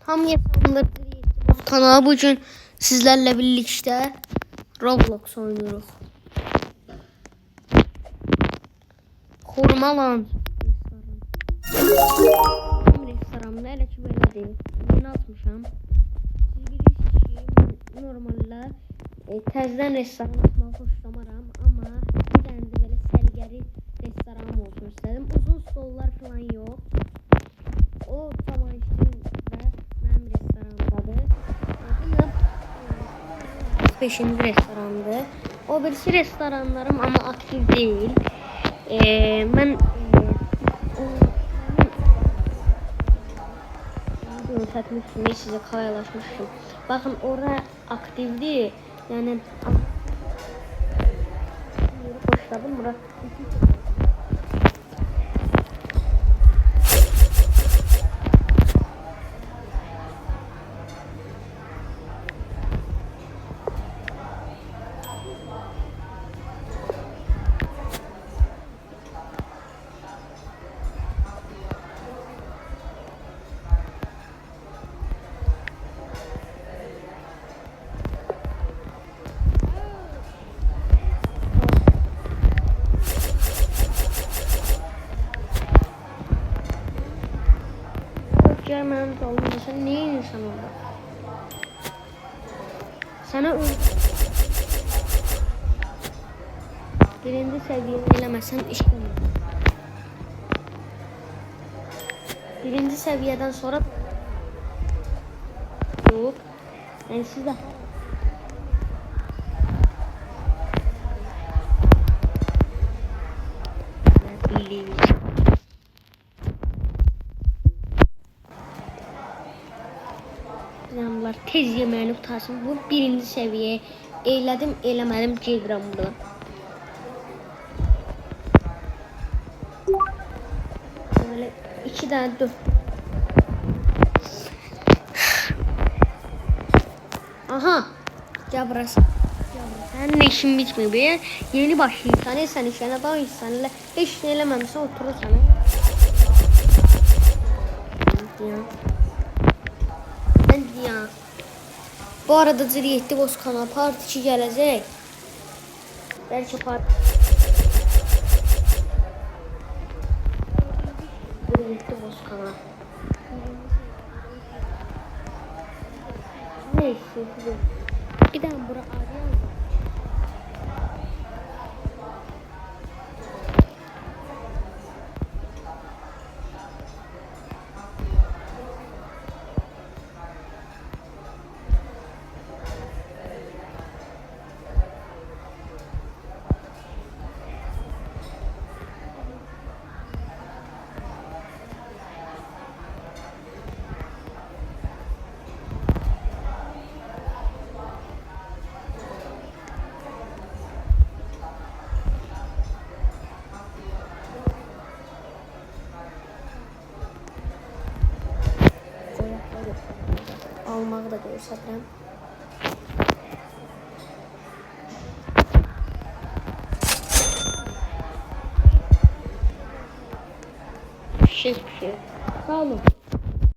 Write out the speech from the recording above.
Tam yapımları kanalı bugün sizlerle birlikte Roblox oynuyoruz. Koruma lan. Restoranımda elə ki belə deyil. Yeni atmışam. Siz bilirsiniz ki normalde təzədən restoran atmağı xoşlamaram, amma bir dənə də belə sərgəli restoranım olsun istedim. Uzun stollar falan yok. O Tavançın və mənim restoranımdadır. Bu 5-ci restorandır. O birisi restoranlarım amma aktiv değil. Mən çatmışım, size paylaşmışım. Bakın orada aktivdir. Yani başladım burası. Gelmem de olmuyor. Sen niye insan orada? Sana birinci seviyeni elemezsen iş olmuyor. Birinci seviyeden sonra yok. Yani sizde Zamlar tez yemeğini tutarsın. Bu birinci seviye. Eyledim, eylemedim. Gedirəm buradan. Böyle 2 tane 4. Aha. Gel burası. Sen ne işin bitmiyor be. Yeni başlıyorsan sen işine daha insanla hiç ne elememişsin oturursan. Ya. Ya. Bu arada Ziriyetli Bozkan'a Part 2 gelecek. Belki Part Ziriyetli Bozkan'a. Neyse. Bir daha buraya arayalım. Almağı da görsədirəm. Şey. Sağ olun.